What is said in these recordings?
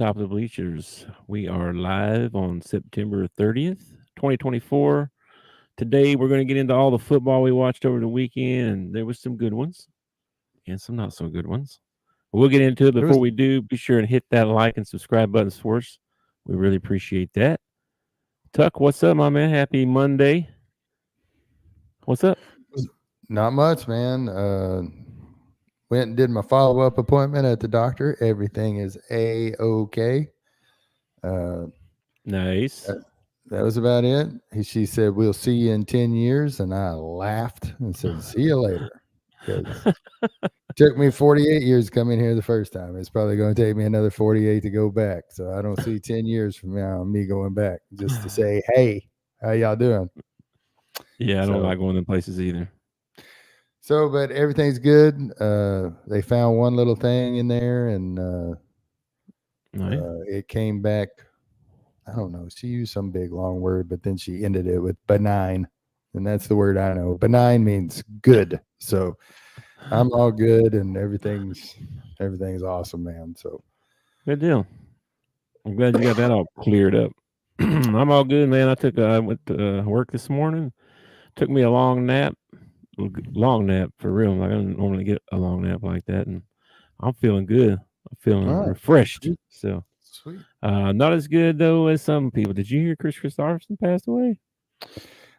top of the bleachers. We are live on September 30th, 2024. Today, we're going to get into all the football we watched over the weekend, and there was some good ones and some not so good ones. We'll get into it. It was Before we do, be sure and hit that like and subscribe buttons for us. We really appreciate that. Tuck, what's up, my man? Happy Monday. What's up? not much, man. Went and did my follow-up appointment at the doctor. Everything is A-OK. Nice. That was about it. She said, we'll see you in 10 years. And I laughed and said, see you later. Because it took me 48 years to come in here the first time. It's probably going to take me another 48 to go back. So I don't see 10 years from now me going back just to say, hey, how y'all doing? Yeah, I don't like going to places either. So, but everything's good. They found one little thing in there, and Nice. it came back. I don't know. She used some big long word, but then she ended it with benign, and that's the word I know. Benign means good. So I'm all good, and everything's awesome, man. So Good deal. I'm glad you got that all cleared up. I'm all good, man. I went to work this morning. Took me a long nap. Long nap for real. Like I don't normally get a long nap like that, and I'm feeling good. I'm feeling refreshed. So sweet. Not as good though as some people. Did you hear Chris Christopherson passed away?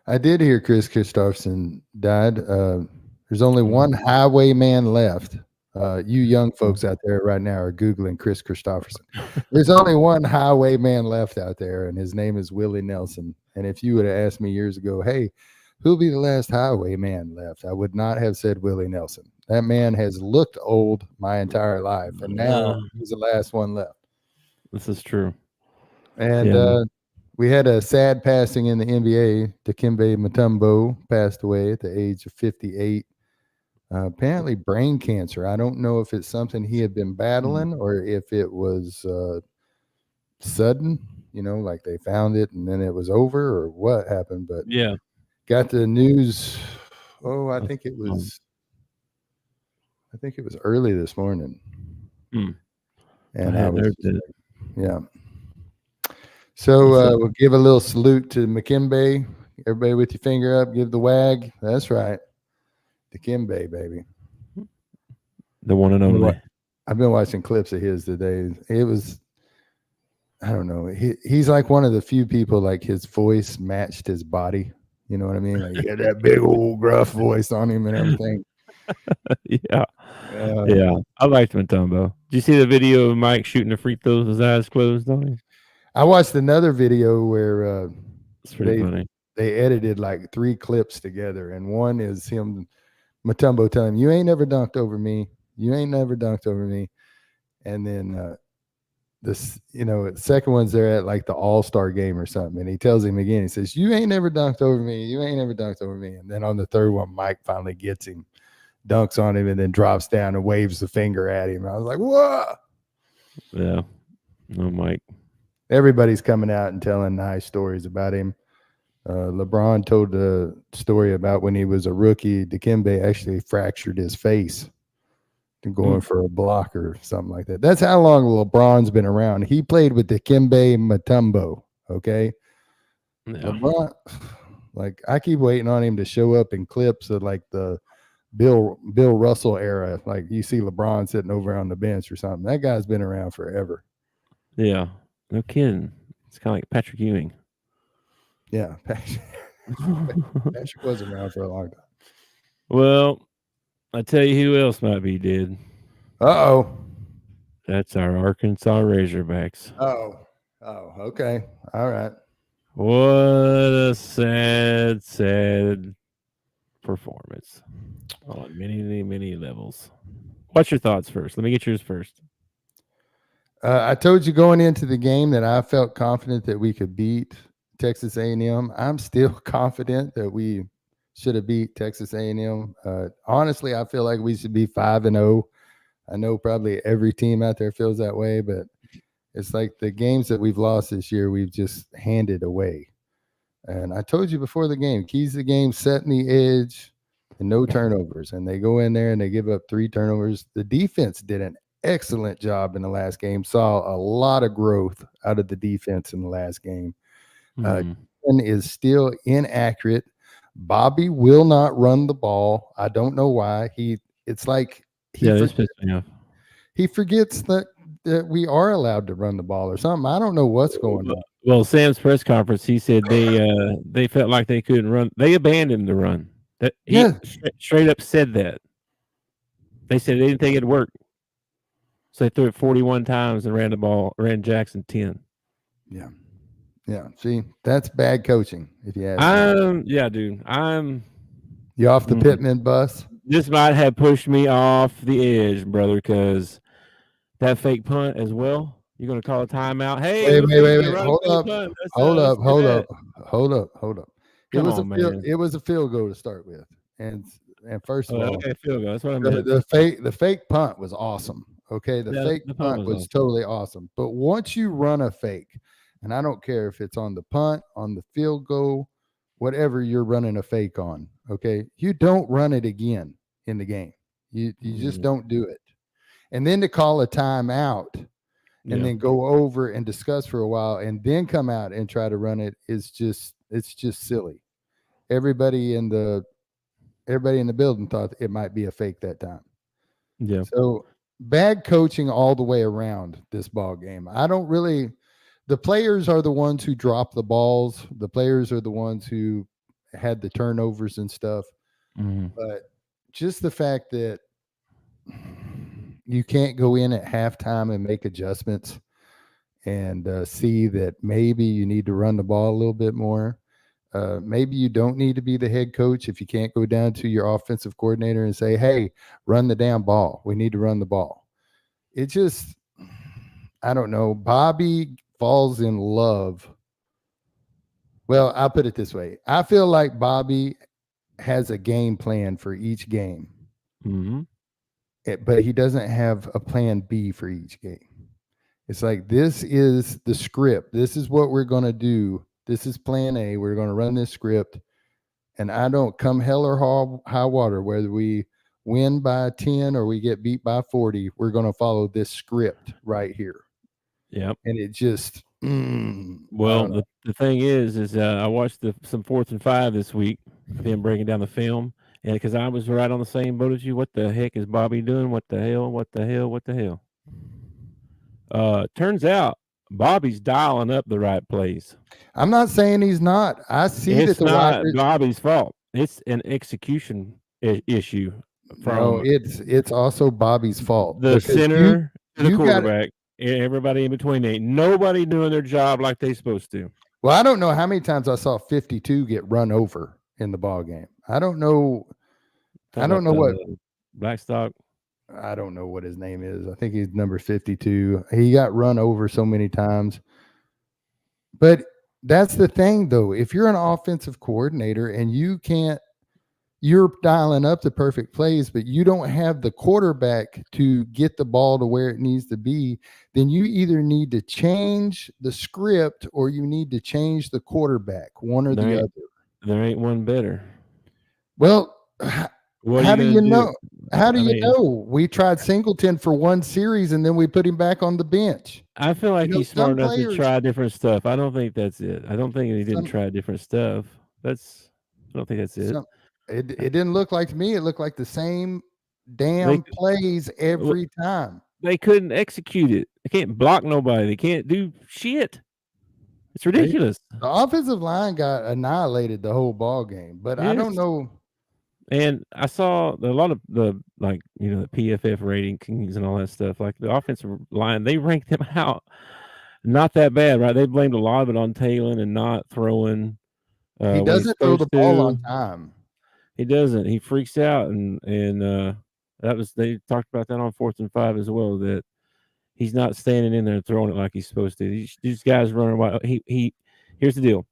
I did hear Chris Christopherson died. There's only one highwayman left. You young folks out there right now are Googling Chris Christopherson. There's only one highwayman left out there, and his name is Willie Nelson. And if you would have asked me years ago, hey, who'll be the last highwayman left, I would not have said Willie Nelson. That man has looked old my entire life, and now he's the last one left. This is true. And we had a sad passing in the NBA. Dikembe Mutombo passed away at the age of 58. Apparently brain cancer. I don't know if it's something he had been battling or if it was sudden, like they found it and then it was over or what happened. But yeah, got the news. Oh, I think it was early this morning. And I was yeah. So we'll give a little salute to Dikembe. Everybody with your finger up, give the wag. That's right. Dikembe, baby. The one and only. I've been watching clips of his today. It was, I don't know. He's like one of the few people like his voice matched his body. You know what I mean? Like he had that big old gruff voice on him and everything. Yeah. I liked Mutombo. Did you see the video of Mike shooting the free throws with his eyes closed on him? I watched another video where it's pretty funny. They edited like 3 clips together, and one is him, Mutombo, telling him, "You ain't never dunked over me. You ain't never dunked over me." And then the second one's there at like the All-Star game or something, and he tells him again. He says, "You ain't never dunked over me. You ain't never dunked over me." And then on the third one, Mike finally gets him, dunks on him, and then drops down and waves the finger at him. I was like, "Whoa!" Yeah, no, Mike. Everybody's coming out and telling nice stories about him. LeBron told the story about when he was a rookie, Dikembe actually fractured his face going for a block or something like that. That's how long LeBron's been around. He played with Dikembe Mutombo, okay? Yeah. LeBron, like, I keep waiting on him to show up in clips of, like, the Bill Russell era. Like, you see LeBron sitting over on the bench or something. That guy's been around forever. Yeah. No kidding. It's kind of like Patrick Ewing. Yeah, Patrick was around for a long time. Well, I tell you who else might be dead. Uh-oh. That's our Arkansas Razorbacks. Oh, okay. All right. What a sad performance on many levels. What's your thoughts first? Let me get yours first. I told you going into the game that I felt confident that we could beat Texas A&M. I'm still confident that we should have beat Texas A&M. Honestly, I feel like we should be 5-0. I know probably every team out there feels that way, but it's like the games that we've lost this year, we've just handed away. And I told you before the game, keys to the game, setting the edge and no turnovers. And they go in there and they give up 3 turnovers. The defense did an excellent job in the last game. Saw a lot of growth out of the defense in the last game. Mm. Is still inaccurate. Bobby will not run the ball. I don't know why. It's like Yeah, this pissed me off. he forgets that we are allowed to run the ball or something. I don't know what's going on. Well, Sam's press conference, he said they felt like they couldn't run. They abandoned the run. That he straight up said that. They said they didn't think it'd work. So they threw it 41 times and ran Jackson 10. Yeah. Yeah. See, that's bad coaching, if you ask me. Yeah, dude. You off the Pittman bus? This might have pushed me off the edge, brother, because that fake punt as well. You're going to call a timeout. Hey, wait. Hold up. It was a field goal to start with. And first of all, okay, field goal. That's what I meant. The fake punt was awesome. Okay, the fake punt was awesome. Totally awesome. But once you run a fake, and I don't care if it's on the punt, on the field goal, whatever you're running a fake on, okay, you don't run it again in the game. You just don't do it. And then to call a timeout and then go over and discuss for a while and then come out and try to run it it's just silly. Everybody in the building thought it might be a fake that time. Yeah. So bad coaching all the way around this ball game. The players are the ones who drop the balls. The players are the ones who had the turnovers and stuff. But just the fact that you can't go in at halftime and make adjustments and see that maybe you need to run the ball a little bit more. Maybe you don't need to be the head coach if you can't go down to your offensive coordinator and say, hey, run the damn ball. We need to run the ball. It just, I don't know. Bobby falls in love. Well, I'll put it this way. I feel like Bobby has a game plan for each game. But he doesn't have a plan B for each game. It's like, this is the script. This is what we're going to do. This is plan A. We're going to run this script. And I don't come hell or high water, whether we win by 10 or we get beat by 40, we're going to follow this script right here. Yep. And it just, well, the thing is I watched some 4th and 5 this week of him breaking down the film. And because I was right on the same boat as you, what the heck is Bobby doing? What the hell? Turns out Bobby's dialing up the right plays. I'm not saying he's not. I see it's not Bobby's fault. It's an execution issue. It's also Bobby's fault. The center to the quarterback, everybody in between, ain't nobody doing their job like they're supposed to. Well, I don't know how many times I saw 52 get run over in the ball game. I don't know what Blackstock. I don't know what his name is. I think he's number 52. He got run over so many times. But that's the thing, though. If you're an offensive coordinator and you're dialing up the perfect plays, but you don't have the quarterback to get the ball to where it needs to be, then you either need to change the script or you need to change the quarterback, one or the other. There ain't one better. Well, how do you know? How do you know? We tried Singleton for one series and then we put him back on the bench. I feel like he's smart enough to try different stuff. I don't think that's it. I don't think he didn't try different stuff. I don't think that's it. It didn't look like to me. It looked like the same damn plays every time. They couldn't execute it. They can't block nobody. They can't do shit. It's ridiculous. The offensive line got annihilated the whole ball game, but I don't know. And I saw a lot of the PFF ratings and all that stuff. Like the offensive line, they ranked him out not that bad, right? They blamed a lot of it on Talon and not throwing. He doesn't throw the ball on time. He doesn't. He freaks out, and they talked about that on 4th and 5 as well. That he's not standing in there and throwing it like he's supposed to. These guys running wild. Here's the deal.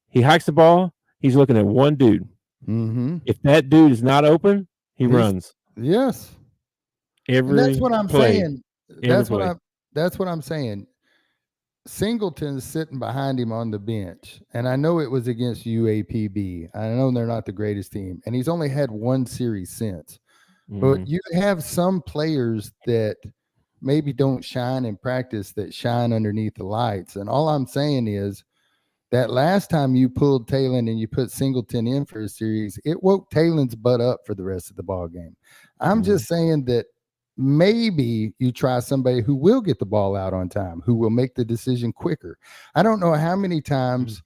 He hikes the ball. He's looking at one dude. Mm-hmm. If that dude is not open, he runs. Yes. That's what I'm saying. That's what I'm saying. Singleton's sitting behind him on the bench, and I know it was against UAPB. I know they're not the greatest team, and he's only had one series since. But you have some players that maybe don't shine in practice that shine underneath the lights. And all I'm saying is that last time you pulled Talon and you put Singleton in for a series, it woke Talon's butt up for the rest of the ball game. I'm just saying that maybe you try somebody who will get the ball out on time, who will make the decision quicker. I don't know how many times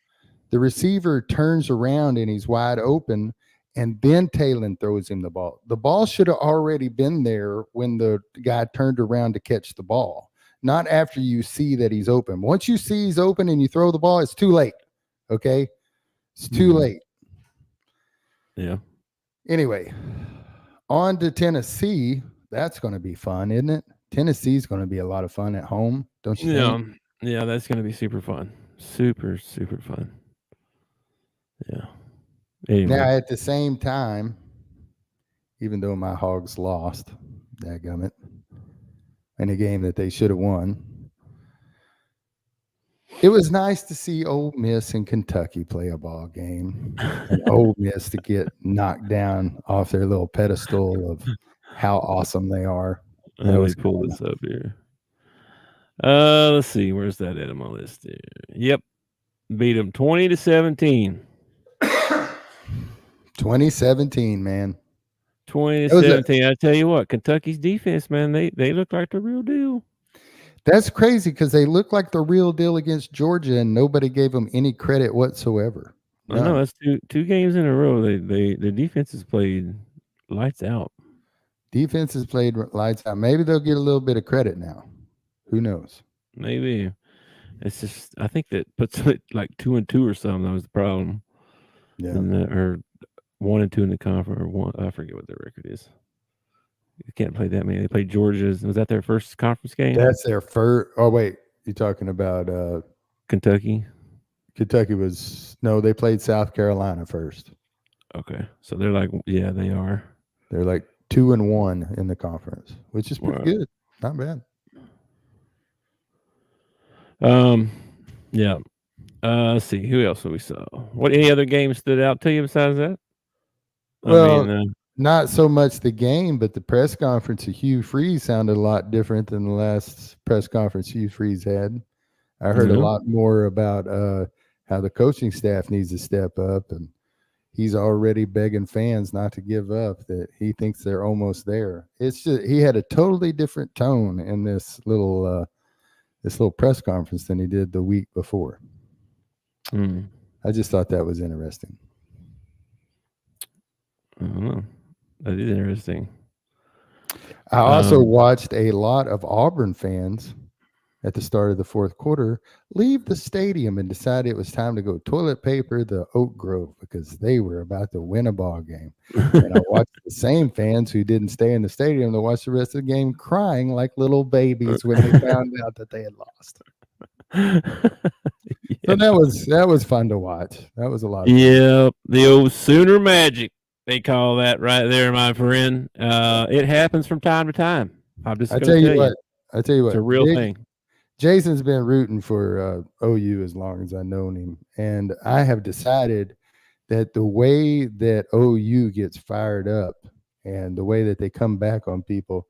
the receiver turns around and he's wide open, and then Talon throws him the ball. The ball should have already been there when the guy turned around to catch the ball, not after you see that he's open. Once you see he's open and you throw the ball, it's too late. Okay? It's too late. Yeah. Anyway, on to Tennessee. That's going to be fun, isn't it? Tennessee's going to be a lot of fun at home, don't you think? Yeah, that's going to be super fun. Super, super fun. Yeah. Anyway. Now, at the same time, even though my Hogs lost, dadgummit, in a game that they should have won, it was nice to see Ole Miss and Kentucky play a ball game, and Ole Miss to get knocked down off their little pedestal of how awesome they are. Let me pull this up here. Let's see. Where's that at on my list here? Yep. Beat them 20-17. 2017, man. 20-17. I tell you what, Kentucky's defense, man, they look like the real deal. That's crazy because they look like the real deal against Georgia, and nobody gave them any credit whatsoever. None. I know that's two games in a row. The defense has played lights out. Defense has played lights out. Maybe they'll get a little bit of credit now. Who knows? Maybe. It's just I think that puts it like 2-2 or something. That was the problem. Yeah. Or 1-2 in the conference, or one. I forget what their record is. You can't play that many. They played Georgia's. Was that their first conference game? That's their first. Oh wait, you're talking about Kentucky? Kentucky was they played South Carolina first. Okay, so they're like, yeah, they are. They're like 2-1 in the conference, which is pretty good. Not bad. Yeah. Let's see who else we saw. What any other games stood out to you besides that? Well, not so much the game, but the press conference of Hugh Freeze sounded a lot different than the last press conference Hugh Freeze had. I heard a lot more about how the coaching staff needs to step up, and he's already begging fans not to give up, that he thinks they're almost there. It's just he had a totally different tone in this little press conference than he did the week before. I just thought that was interesting. I don't know. That is interesting. I also watched a lot of Auburn fans at the start of the fourth quarter leave the stadium and decide it was time to go toilet paper the Oak Grove because they were about to win a ball game. And I watched the same fans who didn't stay in the stadium to watch the rest of the game crying like little babies when they found out that they had lost. So that was fun to watch. That was a lot of fun. Yeah, the old Sooner magic, they call that right there, my friend. It happens from time to time. I'm just going to tell you what. It's a real thing. Jason's been rooting for OU as long as I've known him, and I have decided that the way that OU gets fired up and the way that they come back on people,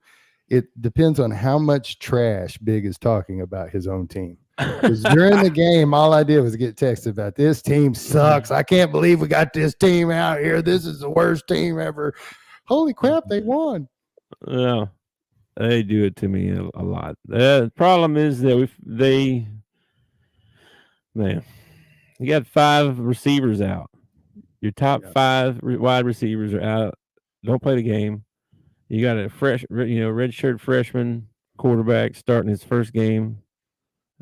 it depends on how much trash Big is talking about his own team. Because during the game, all I did was get texted about this team sucks. I can't believe we got this team out here. This is the worst team ever. Holy crap, they won. Yeah. They do it to me a lot. The problem is that you got 5 receivers out. Your top 5 wide receivers are out. Don't play the game. You got a redshirt freshman quarterback starting his first game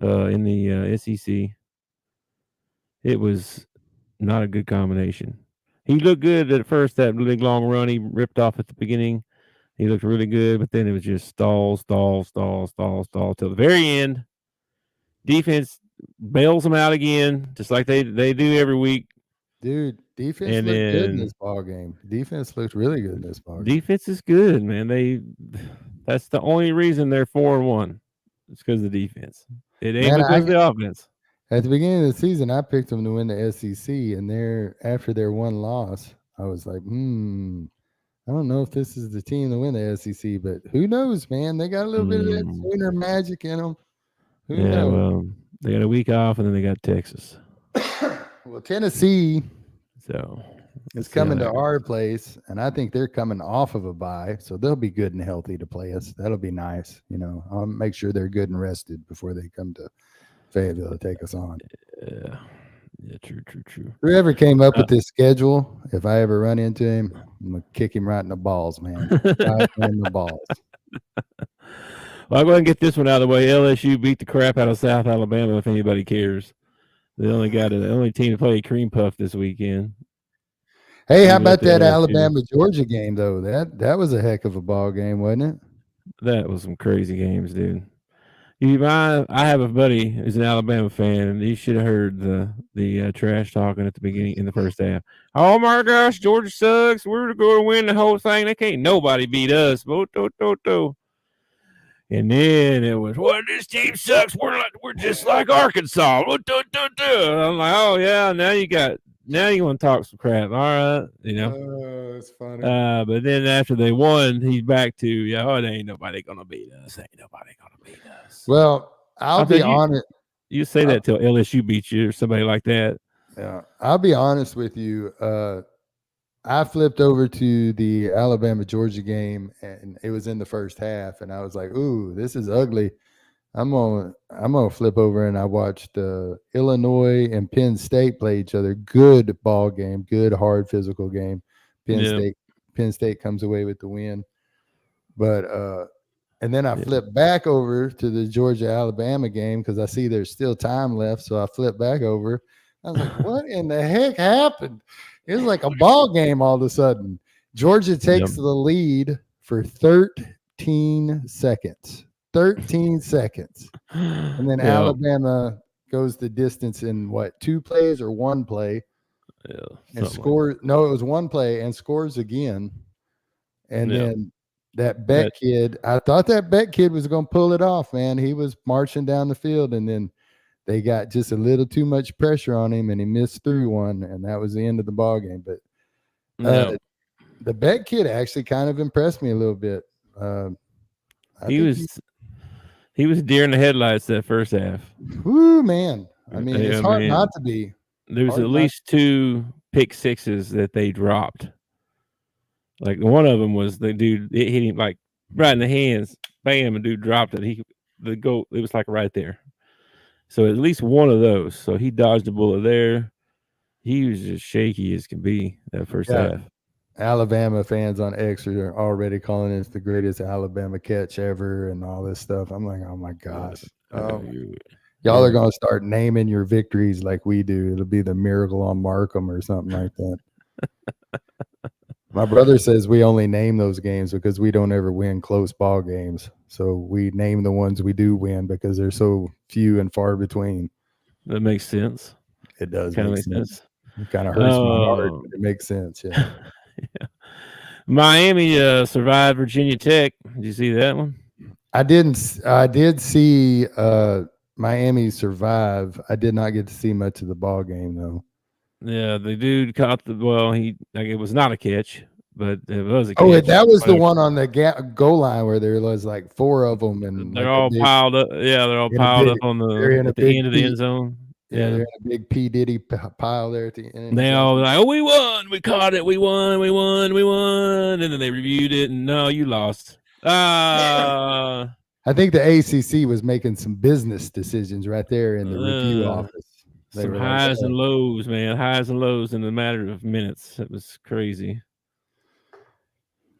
in the SEC. It was not a good combination. He looked good at first, that big long run he ripped off at the beginning. He looked really good, but then it was just stall till the very end. Defense bails them out again, just like they do every week. Dude, defense looked good in this ball game. Defense looked really good in this ball game. Defense is good, man. That's the only reason they're 4-1. It's because of the defense. It ain't because of the offense. At the beginning of the season, I picked them to win the SEC, and after their one loss, I was like, I don't know if this is the team to win the SEC, but who knows, man? They got a little bit of that Mm, Sooner magic in them. Who yeah, knows? well, they got a week off, and then they got Texas. Well, Tennessee So we'll is see how coming to that goes. our place, and I think they're coming off of a bye, so they'll be good and healthy to play us. That'll be nice. I'll make sure they're good and rested before they come to Fayetteville to take us on. Yeah, yeah, true. Whoever came up Uh, with this schedule, if I ever run into him, I'm gonna kick him right in the balls, man. Right in the balls. well, I'll go ahead and get this one out of the way. LSU beat the crap out of South Alabama. If anybody cares, they only got the only team to play Cream Puff this weekend. Hey, how Leave it up about to that LSU. Alabama Georgia game though? That was a heck of a ball game, wasn't it? That was some crazy games, dude. I have a buddy who's an Alabama fan, and he should have heard the trash talking at the beginning in the first half. Oh my gosh, Georgia sucks. We're going to win the whole thing. They can't nobody beat us. And then it was, well, this team sucks. We're just like Arkansas. I'm like, oh yeah, now you want to talk some crap. All right, It's funny. But then after they won, he's back to, yeah, oh, there ain't nobody gonna beat us. Ain't nobody gonna beat us. Well, I'll I be said honest. you say that till LSU beats you or somebody like that. Yeah, I'll be honest with you. I flipped over to the Alabama Georgia game, and it was in the first half, and I was like, "Ooh, this is ugly." I'm gonna flip over, and I watched Illinois and Penn State play each other. Good ball game, good hard physical game. Penn Yeah. State Penn State comes away with the win, but and then I flip back over to the Georgia Alabama game because I see there's still time left, so I flip back over. I was like, "What in the heck happened?" It was like a ball game all of a sudden. Georgia takes the lead for 13 seconds. 13 seconds. And then Alabama goes the distance in what, 2 plays or 1 play? Yeah. And scores. No, it was 1 play and scores again. And then that Beck kid, I thought that Beck kid was going to pull it off, man. He was marching down the field, and then they got just a little too much pressure on him, and he missed through one, and that was the end of the ball game. But the Beck kid actually kind of impressed me a little bit. He was deer in the headlights that first half. Whoo, man! I mean, it's hard not to be. There was at least 2 pick sixes that they dropped. Like one of them was the dude, it hit him like right in the hands, bam, and dude dropped it. It was like right there. So at least one of those. So he dodged a bullet there. He was just shaky as can be that first half. Alabama fans on X are already calling it the greatest Alabama catch ever and all this stuff. I'm like, oh my gosh. Y'all are going to start naming your victories like we do. It'll be the Miracle on Markham or something like that. My brother says we only name those games because we don't ever win close ball games. So we name the ones we do win because they're so few and far between. That makes sense. It does make sense. It kind of hurts my heart, but it makes sense. Yeah. Miami survived Virginia Tech. Did you see that one? I didn't. I did see Miami survive. I did not get to see much of the ball game though. Yeah, the dude caught it was not a catch, but it was a catch. Oh, that was the one on the goal line where there was like 4 of them, and they're all piled up. Yeah, they're all piled up on at the end of the end zone. Yeah, they're in a big P. Diddy pile there at the end. They all like, oh, we won, we caught it, we won, and then they reviewed it, and no, you lost. I think the ACC was making some business decisions right there in the review office. Some highs and lows, man. Highs and lows in a matter of minutes. It was crazy.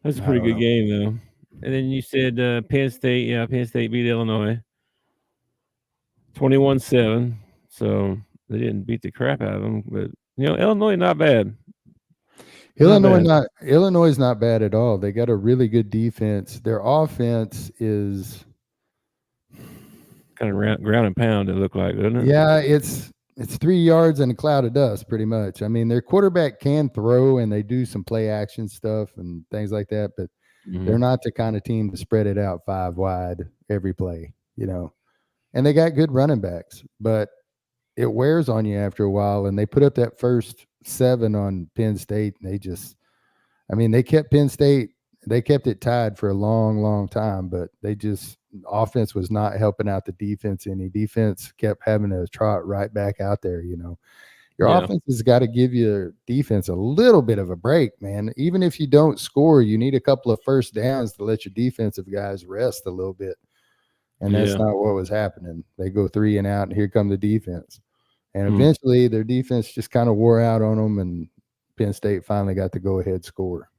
That's a pretty good game, though. And then you said Penn State. Yeah, Penn State beat Illinois 21-7. So they didn't beat the crap out of them. But, Illinois not bad. Illinois is not bad at all. They got a really good defense. Their offense is kind of ground and pound, it looked like, doesn't it? Yeah, it's 3 yards and a cloud of dust, pretty much. I mean, their quarterback can throw, and they do some play action stuff and things like that, but they're not the kind of team to spread it out 5 wide every play, And they got good running backs, but it wears on you after a while. And they put up that first 7 on Penn State, and I mean, they kept Penn State. They kept it tied for a long, long time, but offense was not helping out the defense any. Defense kept having to trot right back out there. Your offense has got to give your defense a little bit of a break, man. Even if you don't score, you need a couple of first downs to let your defensive guys rest a little bit. And that's not what was happening. They go 3 and out, and here come the defense. And eventually their defense just kind of wore out on them, and Penn State finally got the go-ahead score.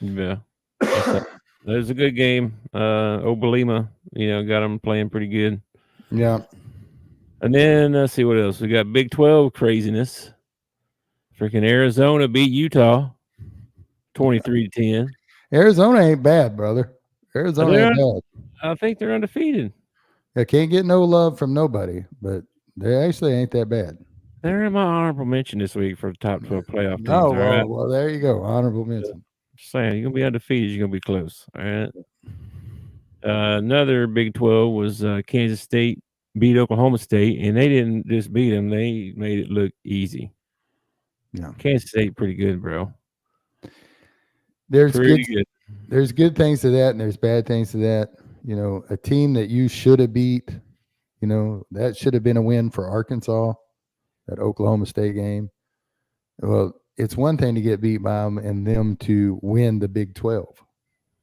Yeah. That was a good game. Obalima, got them playing pretty good. Yeah. And then let's see what else. We got Big 12 craziness. Freaking Arizona beat Utah 23-10. Arizona ain't bad, brother. Arizona ain't bad. I think they're undefeated. They can't get no love from nobody, but they actually ain't that bad. They're in my honorable mention this week for the top 12 playoff teams. Oh, well, there you go. Honorable mention. Just saying, you're going to be undefeated. You're going to be close. All right. Another Big 12 was Kansas State beat Oklahoma State, and they didn't just beat them. They made it look easy. Yeah. Kansas State pretty good, bro. There's good things to that, and there's bad things to that. A team that you should have beat, that should have been a win for Arkansas, that Oklahoma State game. Well, it's one thing to get beat by them and them to win the Big 12.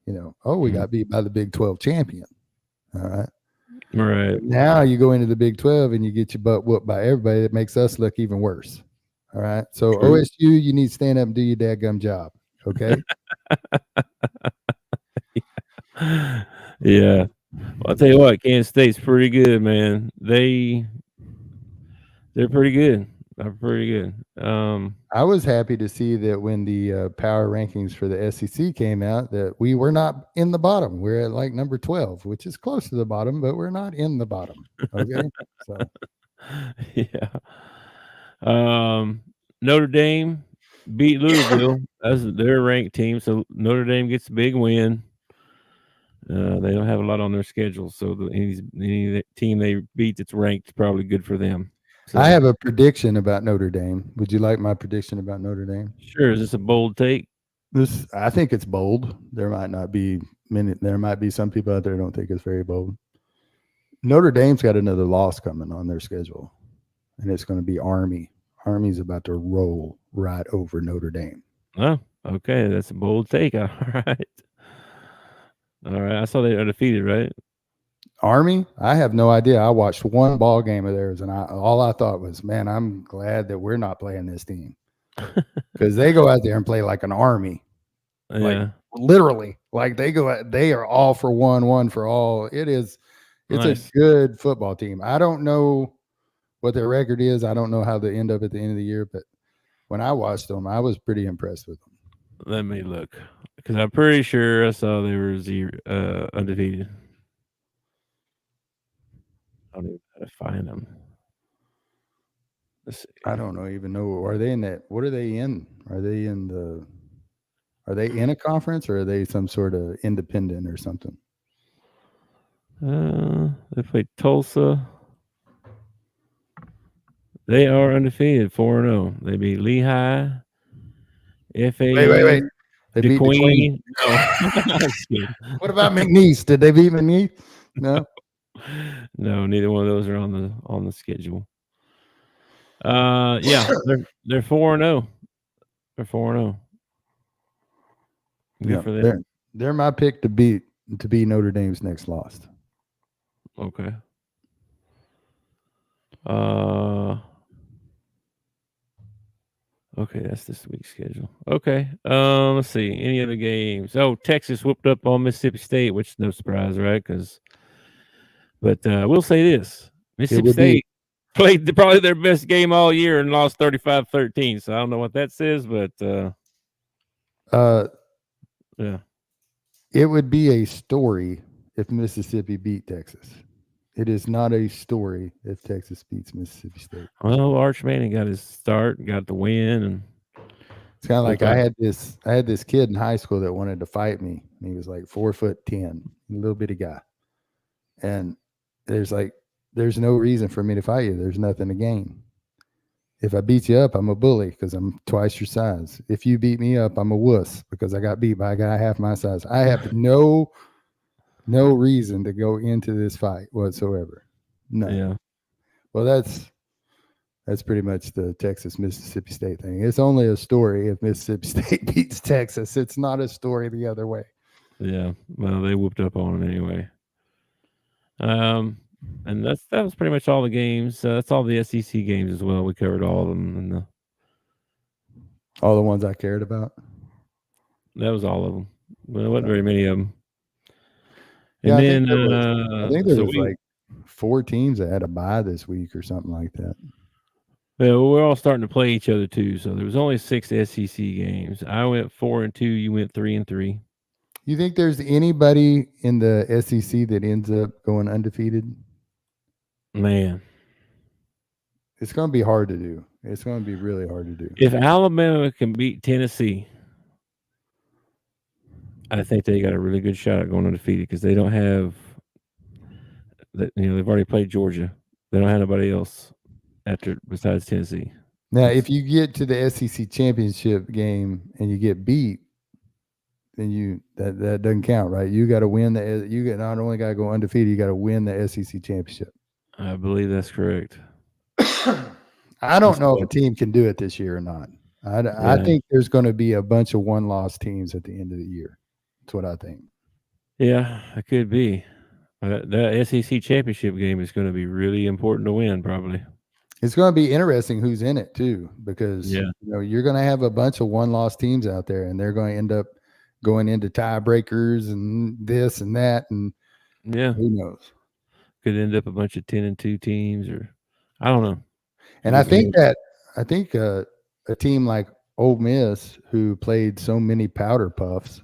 We got beat by the Big 12 champion. All right. Right. Now you go into the Big 12 and you get your butt whooped by everybody. That makes us look even worse. All right. So True. OSU, you need to stand up and do your dadgum job. Okay. Yeah. Well, I'll tell you what, Kansas State's pretty good, man. They're pretty good. They're pretty good. I was happy to see that when the power rankings for the SEC came out, that we were not in the bottom. We're at like number 12, which is close to the bottom, but we're not in the bottom. Okay. So yeah. Notre Dame beat Louisville. That's their ranked team, so Notre Dame gets a big win. They don't have a lot on their schedule, so any team they beat that's ranked is probably good for them. So, I have a prediction about Notre Dame. Would you like my prediction about Notre Dame? Sure. Is this a bold take? I think it's bold. There might be some people out there who don't think it's very bold. Notre Dame's got another loss coming on their schedule, and it's going to be Army. Army's about to roll right over Notre Dame. Oh, okay. That's a bold take. All right. All right. I saw they are defeated, right? Army, I have no idea. I watched one ball game of theirs, and all I thought was, man, I'm glad that we're not playing this team, because they go out there and play like an army, like literally, like they are all for one for all. It's nice. A good football team. I don't know what their record is. I don't know how they end up at the end of the year, but when I watched them, I was pretty impressed with them. Let me look, because I'm pretty sure I saw they were undefeated. I don't even know how to find them. Let's see. I don't even know. Are they in that? What are they in? Are they in a conference, or are they some sort of independent or something? They played Tulsa. They are undefeated, 4-0. They beat Lehigh. FAU. Wait. They beat Queen. What about McNeese? Did they beat McNeese? No. No, neither one of those are on the schedule. Yeah, they're 4-0. They're 4-0. Good for them. They're my pick to be Notre Dame's next loss. Okay. Okay, that's this week's schedule. Okay. Let's see. Any other games? Oh, Texas whooped up on Mississippi State, which is no surprise, right? But we'll say this: Mississippi State played probably their best game all year and lost 35-13. So I don't know what that says, but yeah, it would be a story if Mississippi beat Texas. It is not a story if Texas beats Mississippi State. Well, Arch Manning got his start, got the win, and it's kind of like I had this kid in high school that wanted to fight me. And he was like 4'10", a little bitty guy, and there's no reason for me to fight you. There's nothing to gain. if I beat you up, I'm a bully because I'm twice your size. If you beat me up, I'm a wuss because I got beat by a guy half my size. I have no reason to go into this fight whatsoever. None. Yeah. Well, that's pretty much the Texas Mississippi State thing. It's only a story if Mississippi State beats Texas. It's not a story the other way. Yeah. Well, they whooped up on it anyway. And that was pretty much all the games. That's all the SEC games as well. We covered all of them, and All the ones I cared about. that was all of them. Well, there wasn't very many of them. And Yeah, then, I think there so was like 4 teams that had a bye this week or something like that. well, we're all starting to play each other too. So there was only 6 SEC games. I went 4-2. You went 3-3. You think there's anybody in the SEC that ends up going undefeated? Man, It's going to be hard to do. It's going to be really hard to do. if Alabama can beat Tennessee, I think they got a really good shot at going undefeated because they don't have that. They've already played Georgia. They don't have nobody else after besides Tennessee. Now, if you get to the SEC championship game and you get beat, then that doesn't count, right? You got to win not only got to go undefeated, you got to win the SEC championship. I believe that's correct. I don't know if a team can do it this year or not. I think there's going to be a bunch of one-loss teams at the end of the year. That's what I think. Yeah, it could be. The SEC championship game is going to be really important to win, probably. It's going to be interesting who's in it too, because you're going to have a bunch of one-loss teams out there, and they're going to end up going into tiebreakers and this and that, and who knows? Could end up a bunch of 10-2 teams, or I don't know. And I think a team like Ole Miss, who played so many powder puffs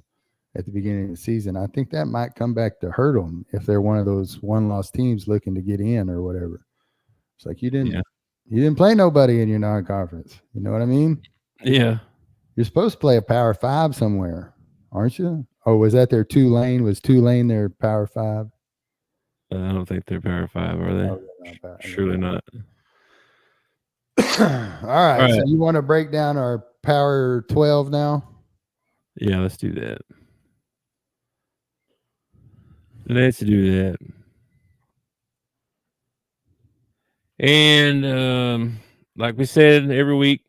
at the beginning of the season, I think that might come back to hurt them if they're one of those one-loss teams looking to get in or whatever. It's like you didn't play nobody in your non-conference. You know what I mean? Yeah. You're supposed to play a Power 5 somewhere, aren't you? Oh, was that their Tulane? Was Tulane their Power 5? I don't think they're Power 5, are they? No, not surely not. All right. So you want to break down our Power 12 now? Yeah, let's do that. Let's do that. And like we said every week,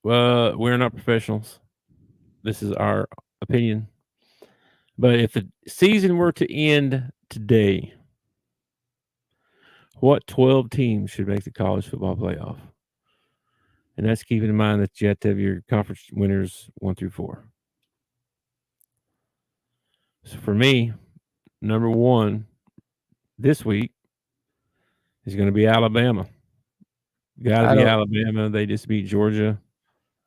we're not professionals. This is our opinion. But if the season were to end today, what 12 teams should make the college football playoff? And that's keeping in mind that you have to have your conference winners 1 through 4. So for me, number 1 this week is going to be Alabama. Got to be Alabama. They just beat Georgia.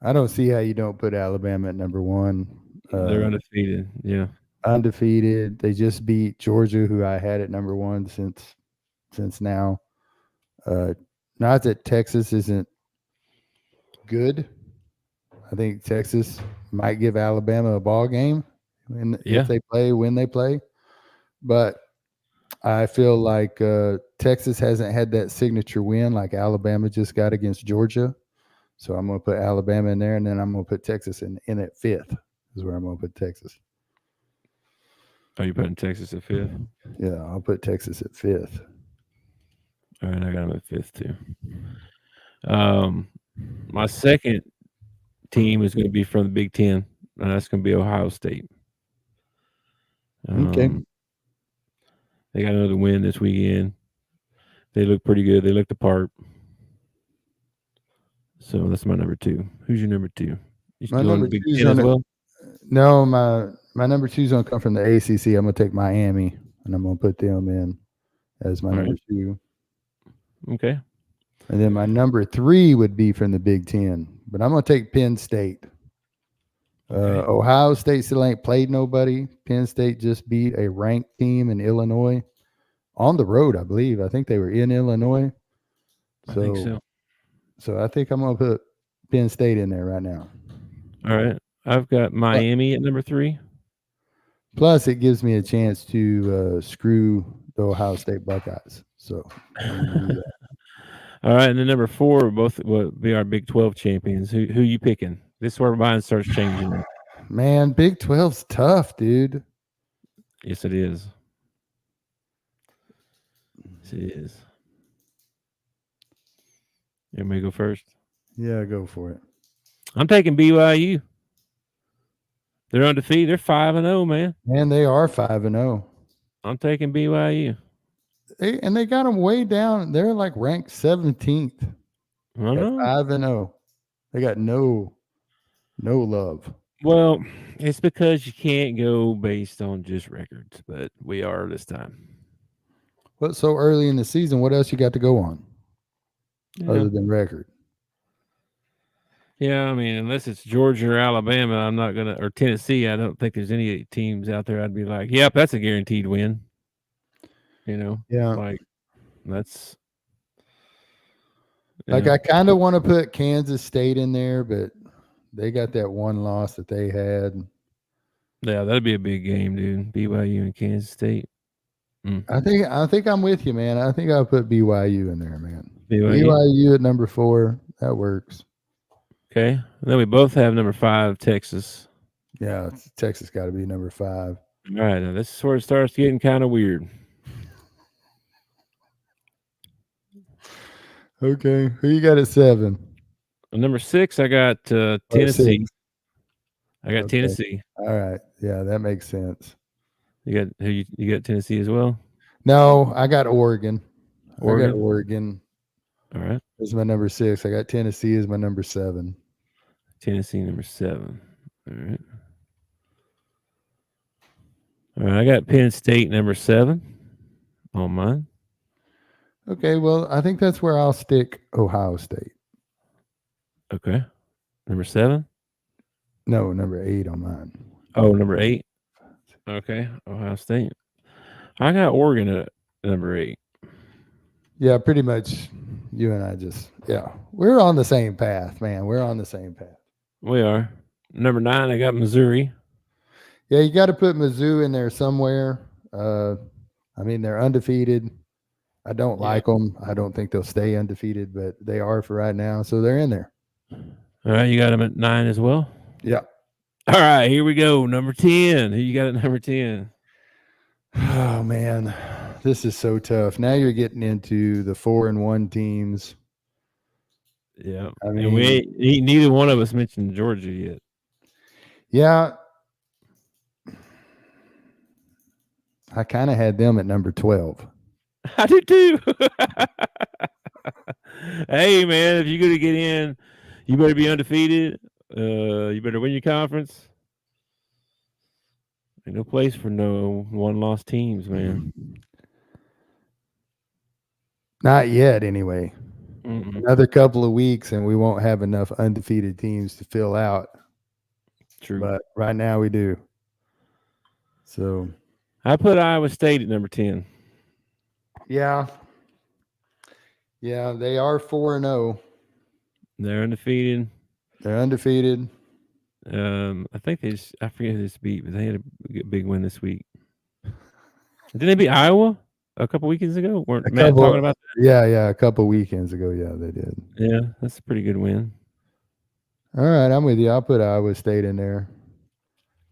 I don't see how you don't put Alabama at number 1. They're undefeated. Yeah. Undefeated. They just beat Georgia, who I had at number 1 since now. Not that Texas isn't good. I think Texas might give Alabama a ball game if they play when they play. But I feel like Texas hasn't had that signature win like Alabama just got against Georgia. So I'm going to put Alabama in there, and then I'm going to put Texas in at 5th is where I'm going to put Texas. Are you putting Texas at 5th? Yeah, I'll put Texas at 5th. All right, I got them at 5th too. My second team is going to be from the Big Ten, and that's going to be Ohio State. Okay. They got another win this weekend. They look pretty good. They look the part. So that's my number 2. Who's your number 2? You my number Big 2 Ten as well? No, my number 2 is going to come from the ACC. I'm going to take Miami, and I'm going to put them in as my number 2. Okay. And then my number 3 would be from the Big Ten, but I'm going to take Penn State. Okay. Ohio State still ain't played nobody. Penn State just beat a ranked team in Illinois on the road, I believe. I think they were in Illinois. I think so. So I think I'm going to put Penn State in there right now. All right. I've got Miami at number 3. Plus, it gives me a chance to screw the Ohio State Buckeyes. So, All right, and then number 4 both will be our Big 12 champions. Who you picking? This is where mine starts changing. Now. Man, Big 12's tough, dude. Yes, it is. Yes, it is. You want me to go first? Yeah, go for it. I'm taking BYU. They're undefeated. They're 5-0, man. Man, they are 5-0. I'm taking BYU. They got them way down. They're like ranked 17th I at know. 5-0. They got no love. Well, it's because you can't go based on just records, but we are this time. But so early in the season, what else you got to go on Yeah. other than record? Yeah, I mean, unless it's Georgia or Alabama, I'm not gonna or Tennessee. I don't think there's any teams out there. I'd be like, yep, that's a guaranteed win. Yeah. Like that's Like yeah, I kind of want to put Kansas State in there, but they got that one loss that they had. yeah, that'd be a big game, dude. BYU and Kansas State. I think I'm with you, man. I think I'll put BYU in there, man. BYU. BYU at number 4. That works. Okay, and then we both have number 5, Texas. Yeah, Texas got to be number 5. All right, now this is where it starts getting kind of weird. Okay, who you got at 7? Number 6, I got Tennessee. 6. I got Okay. Tennessee. All right, yeah, that makes sense. You got who? You got Tennessee as well. No, I got Oregon. Oregon. I got Oregon. All right. That's my number 6. I got Tennessee as my number 7. Tennessee number 7. All right. All right. I got Penn State number 7 on mine. Okay, well, I think that's where I'll stick Ohio State. Okay. Number 7. No, number 8 on mine. Oh, number 8. Okay. Ohio State. I got Oregon at number 8. Yeah, pretty much. You and I we're on the same path, man. We're on the same path. We are. Number 9, I got Missouri. Yeah, you got to put Mizzou in there somewhere. I mean, they're undefeated. I don't like them. I don't think they'll stay undefeated, but they are for right now, so they're in there. All right, you got them at 9 as well? Yeah. All right, here we go. Number 10. Who you got at number 10? Oh, man. This is so tough. Now you're getting into the 4-1 teams. Yeah. I mean, and neither one of us mentioned Georgia yet. Yeah. I kind of had them at number 12. I do too. Hey, man, if you're going to get in, you better be undefeated. You better win your conference. Ain't no place for no one-loss teams, man. Not yet, anyway. Mm-mm. Another couple of weeks, and we won't have enough undefeated teams to fill out. True. But right now we do. So I put Iowa State at number 10. Yeah. Yeah, they are 4-0. They're undefeated. They're undefeated. I think I forget who this beat, but they had a big win this week. Didn't they beat Iowa a couple weekends ago? Weren't Matt talking about that? Yeah, a couple weekends ago. Yeah, they did. Yeah, that's a pretty good win. All right, I'm with you. I'll put Iowa State in there.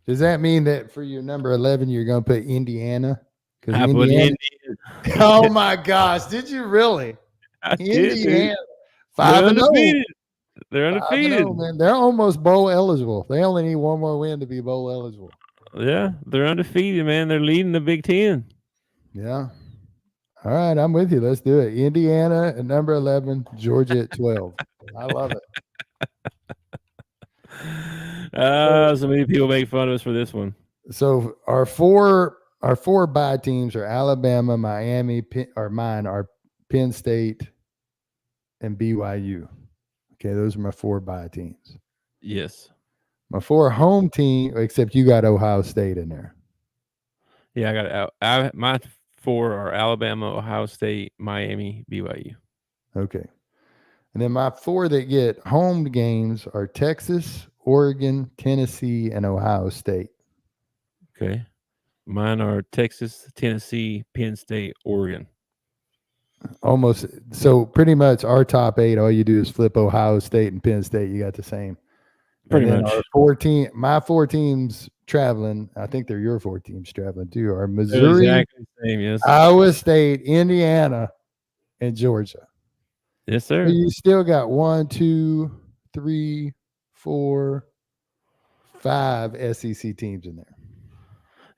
Does that mean that for your number 11, you're going to put Indiana? I put Indiana. Oh my gosh! Did you really? Indiana 5-0. They're undefeated. 5-0, man. They're almost bowl eligible. They only need one more win to be bowl eligible. Yeah, they're undefeated, man. They're leading the Big Ten. Yeah. All right, I'm with you. Let's do it. Indiana at number 11, Georgia at 12. I love it. So many people make fun of us for this one. So our four bye teams are Alabama, Miami, mine are Penn State and BYU. Okay, those are my 4 bye teams. Yes. My 4 home team, except you got Ohio State in there. Yeah, I got my 4 are Alabama, Ohio State, Miami, BYU. Okay. And then my 4 that get home games are Texas, Oregon, Tennessee, and Ohio State. Okay. Mine are Texas, Tennessee, Penn State, Oregon. almost. So pretty much our top 8, all you do is flip Ohio State and Penn State. You got the same. Pretty And then much. our 14, my 4 teams traveling, I think they're your 4 teams traveling too, are They're Missouri, exactly the same. Yes. Iowa State, Indiana, and Georgia. Yes, So sir. you still got 1, 2, 3, 4, 5 SEC teams in there.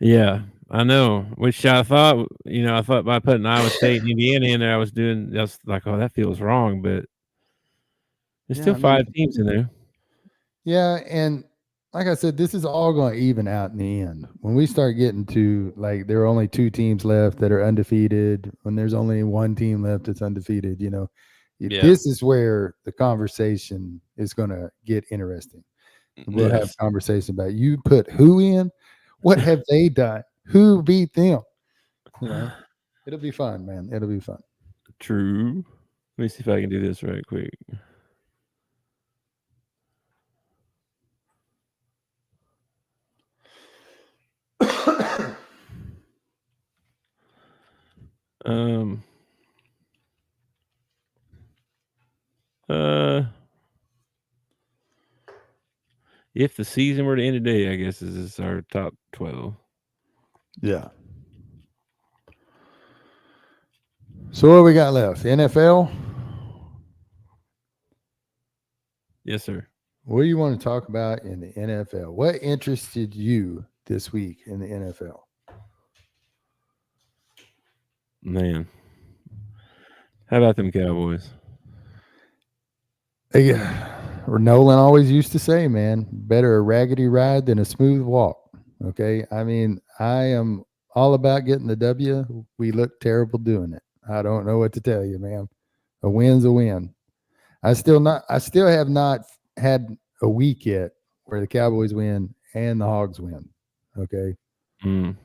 Yeah, I know. Which I thought, I thought by putting Iowa State and Indiana in there, I was doing that's like, oh, that feels wrong, but there's Yeah, still I mean, 5 teams in there. yeah, and like I said, this is all going to even out in the end. When we start getting to like there are only 2 teams left that are undefeated, when there's only 1 team left that's undefeated, Yeah. this is where the conversation is going to get interesting. We'll have Yes. conversation about you put who in, what have they done, who beat them. It'll be fun, man. It'll be fun. True. Let me see if I can do this right quick. Um. Uh. If the season were to end today, I guess this is our top 12. Yeah. So what we got left? NFL. Yes, sir. What do you want to talk about in the NFL? What interested you this week in the NFL? Man. How about them Cowboys? Nolan always used to say, man, better a raggedy ride than a smooth walk. Okay. I mean, I am all about getting the W. We look terrible doing it. I don't know what to tell you, man. A win's a win. I still have not had a week yet where the Cowboys win and the Hogs win. Okay. Mm.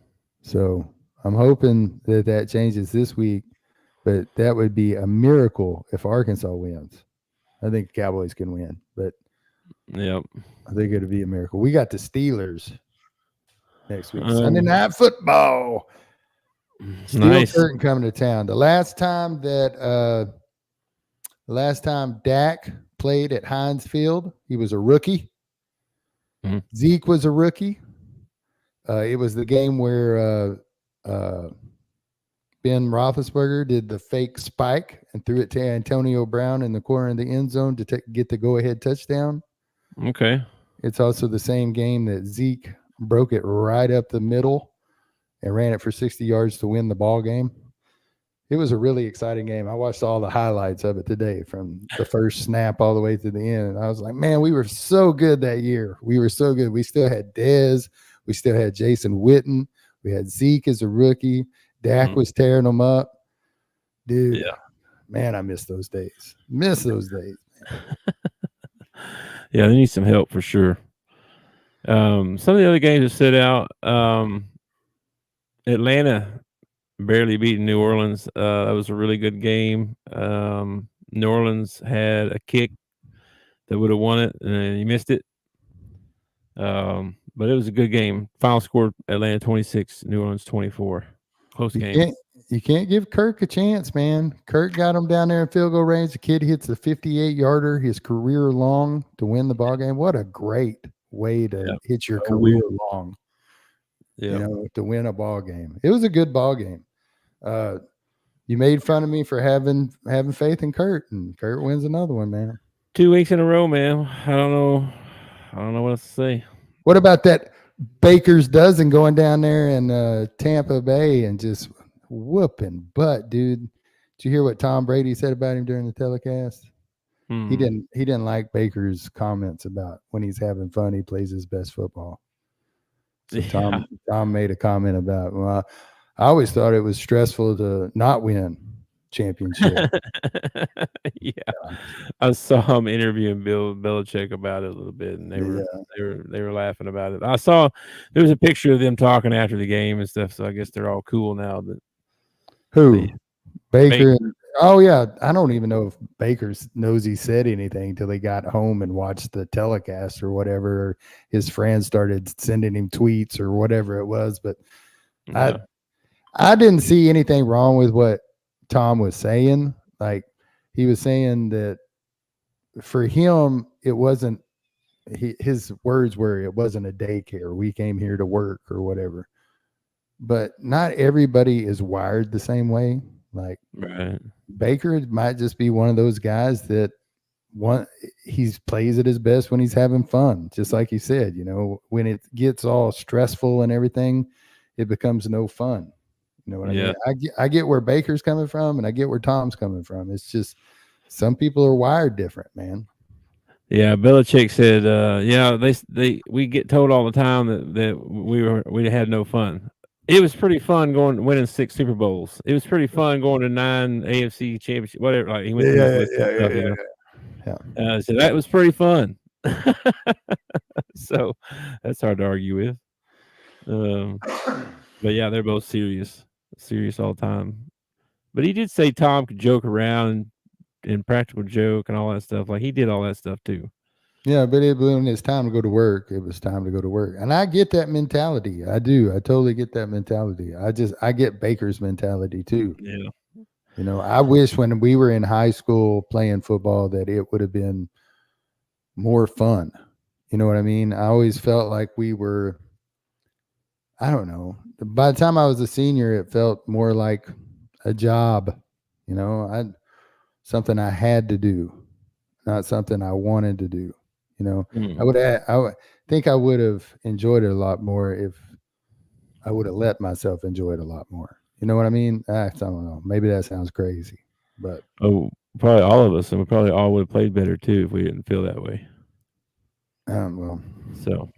So I'm hoping that changes this week, but that would be a miracle if Arkansas wins. I think the Cowboys can win, but Yep. I think it'll be a miracle. We got the Steelers next week. Sunday Night Football. Steel Nice. Curtain coming to town. The last time Dak played at Heinz Field, he was a rookie. Mhm. Zeke was a rookie. It was the game where Ben Roethlisberger did the fake spike and threw it to Antonio Brown in the corner of the end zone to get the go-ahead touchdown. Okay. It's also the same game that Zeke broke it right up the middle and ran it for 60 yards to win the ball game. It was a really exciting game. I watched all the highlights of it today from the first snap all the way to the end. And I was like, man, we were so good that year. We were so good. We still had Dez. We still had Jason Witten. We had Zeke as a rookie. Dak was tearing them up. Dude, man, I miss those days. Yeah, they need some help for sure. Some of the other games that stood out, Atlanta barely beating New Orleans. That was a really good game. New Orleans had a kick that would have won it, and he missed it. But it was a good game. Final score: Atlanta 26, New Orleans 24. Close game. You can't give Kirk a chance, man. Kirk got him down there in field goal range. The kid hits a 58-yarder, his career long, to win the ball game. What a great way to hit your career long. To win a ball game. It was a good ball game. You made fun of me for having faith in Kurt, and Kurt wins another one, man. 2 weeks in a row, man. I don't know what else to say. What about that Baker's dozen going down there in Tampa Bay and just whooping butt, dude? Did you hear what Tom Brady said about him during the telecast? He didn't like Baker's comments about when he's having fun, he plays his best football. So Tom made a comment about, well, I always thought it was stressful to not win championship. I saw him interviewing Bill Belichick about it a little bit, and they were laughing about it. I saw there was a picture of them talking after the game and stuff, so I guess they're all cool now. But who? Baker. Oh yeah, I don't even know if Baker knows he said anything till he got home and watched the telecast or whatever. Or his friends started sending him tweets or whatever it was, but I didn't see anything wrong with what Tom was saying. Like he was saying that for him, it wasn't. His words were, "It wasn't a daycare. We came here to work or whatever." But not everybody is wired the same way. Like Right. Baker might just be one of those guys that one he plays at his best when he's having fun. Just like you said, when it gets all stressful and everything, it becomes no fun. You know what I Yeah. mean? I get where Baker's coming from, and I get where Tom's coming from. It's just some people are wired different, man. Yeah, Belichick said, we get told all the time that we had no fun. It was pretty fun winning 6 Super Bowls. It was pretty fun going to 9 AFC championship, whatever. Like he went through his Yeah, list of yeah, stuff, yeah, yeah. Yeah. So that was pretty fun. So that's hard to argue with. But yeah, they're both serious all the time. But he did say Tom could joke around and practical joke and all that stuff. Like he did all that stuff too. Yeah, but when it's time to go to work, it was time to go to work. And I get that mentality. I do. I totally get that mentality. I get Baker's mentality too. Yeah. I wish when we were in high school playing football that it would have been more fun. You know what I mean? I always felt like we were, I don't know. By the time I was a senior, it felt more like a job, something I had to do, not something I wanted to do. I think I would have enjoyed it a lot more if I would have let myself enjoy it a lot more. You know what I mean? I don't know. Maybe that sounds crazy, but Probably all of us, and we probably all would have played better too if we didn't feel that way. well, So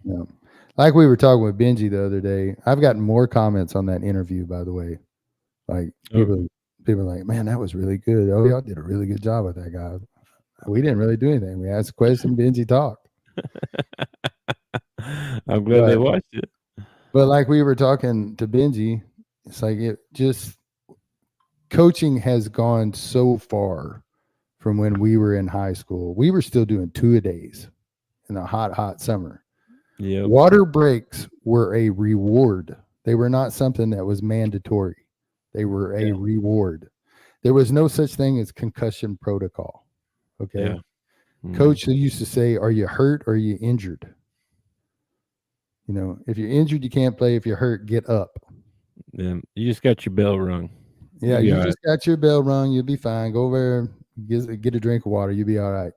like we were talking with Benji the other day, I've gotten more comments on that interview. By the way, like people are like, "Man, that was really good. Oh, y'all did a really good job with that guy." We didn't really do anything. We asked a question, Benji talked. I'm glad they watched it. But like we were talking to Benji, it's like coaching has gone so far from when we were in high school. We were still doing 2-a-days in the hot summer. Yeah. Water breaks were a reward. They were not something that was mandatory. They were a reward. There was no such thing as concussion protocol. Okay. Yeah. Mm-hmm. Coach used to say, "Are you hurt or are you injured?" If you're injured, you can't play. If you're hurt, get up. Yeah, you just got your bell rung. Yeah, you just got your bell rung. You'll be fine. Go over there, get a drink of water. You'll be all right.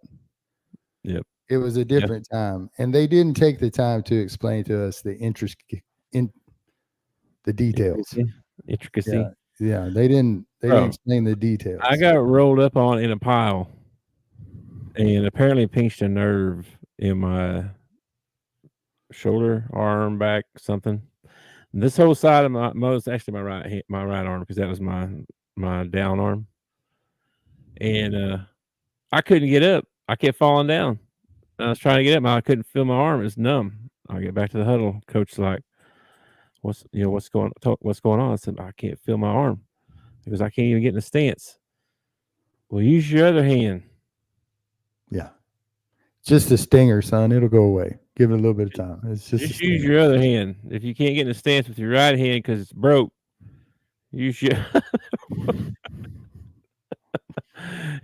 Yep. It was a different time, and they didn't take the time to explain to us the interest in the details. Intricacy. Yeah. They didn't explain the details. I got rolled up on in a pile, and apparently pinched a nerve in my shoulder, arm, back, something. This whole side of my right arm, because that was my down arm, and I couldn't get up. I kept falling down. I was trying to get up, I couldn't feel my arm. It's numb. I get back to the huddle. Coach's like, what's going on? I said, I can't feel my arm because I can't even get in the stance. Well, use your other hand. Yeah. Just a stinger, son. It'll go away. Give it a little bit of time. It's just use your other hand. If you can't get in the stance with your right hand because it's broke, use your.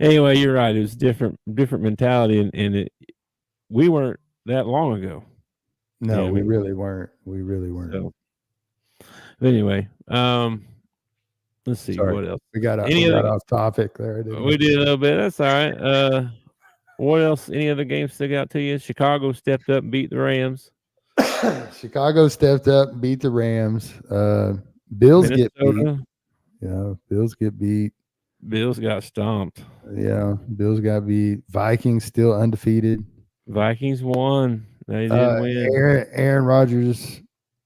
Anyway, you're right. It was different mentality, and we weren't that long ago. No, we really weren't. So, anyway, let's see what else. We got off topic there. We did a little bit. That's all right. What else? Any other games stick out to you? Chicago stepped up and beat the Rams. Chicago stepped up and beat the Rams. Bills get beat. Yeah, Bills get beat. Bills got stomped. Yeah, Bills got beat. Vikings still undefeated. Vikings won. They did win. Aaron Rodgers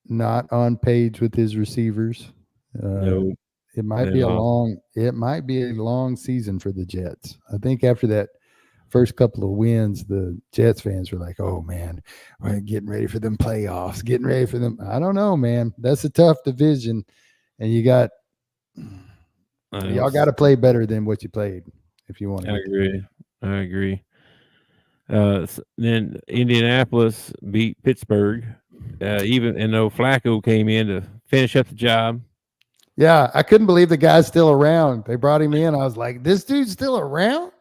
not on page with his receivers. No, it might be a long season for the Jets. I think after that first couple of wins, the Jets fans were like, "Oh man, we're getting ready for them playoffs. Getting ready for them." I don't know, man. That's a tough division, and y'all got to play better than what you played if you want to. I agree. Then Indianapolis beat Pittsburgh, and though Flacco came in to finish up the job. Yeah, I couldn't believe the guy's still around. They brought him in. I was like, this dude's still around?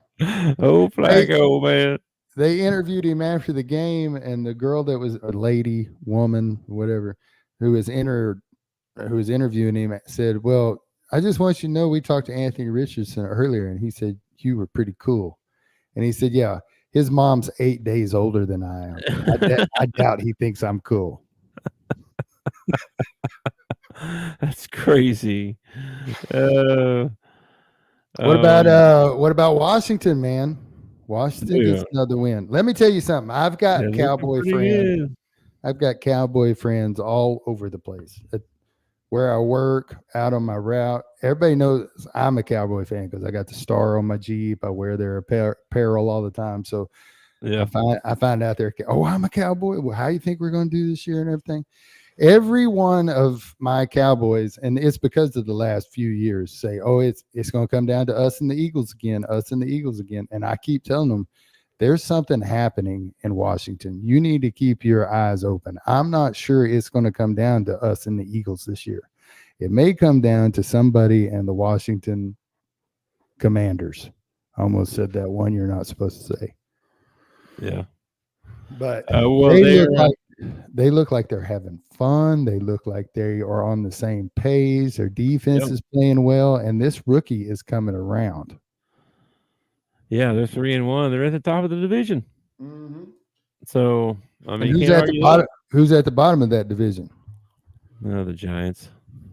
Oh, They Flacco, man. they interviewed him after the game, and the girl that was a lady, woman, whatever, who was who was interviewing him said, "Well, I just want you to know we talked to Anthony Richardson earlier, and he said you were pretty cool." And he said, "Yeah, his mom's 8 days older than I am. I doubt he thinks I'm cool." That's crazy. Uh, um, What about Washington, man? Washington yeah, gets another win. Let me tell you something. they're looking pretty good. I've got cowboy friends all over the place. Where I work, out on my route. Everybody knows I'm a Cowboy fan because I got the star on my Jeep. I wear their apparel all the time. So Yeah, I find out they're, oh, I'm a Cowboy. Well, how you think we're going to do this year and everything? Every one of my Cowboys, and it's because of the last few years, say, oh, it's going to come down to us and the Eagles again, us and the Eagles again. And I keep telling them, there's something happening in Washington. You need to keep your eyes open. I'm not sure it's going to come down to us and the Eagles this year. It may come down to somebody and the Washington Commanders. I almost said that one you're not supposed to say. yeah. But Well, they they're look like they're having fun. They look like they are on the same page. Their defense yep. is playing well, and this rookie is coming around. Yeah, they're 3-1. They're at the top of the division. Mm-hmm. So I And mean, you can't argue that. Who's at the bottom of that division? No, the Giants.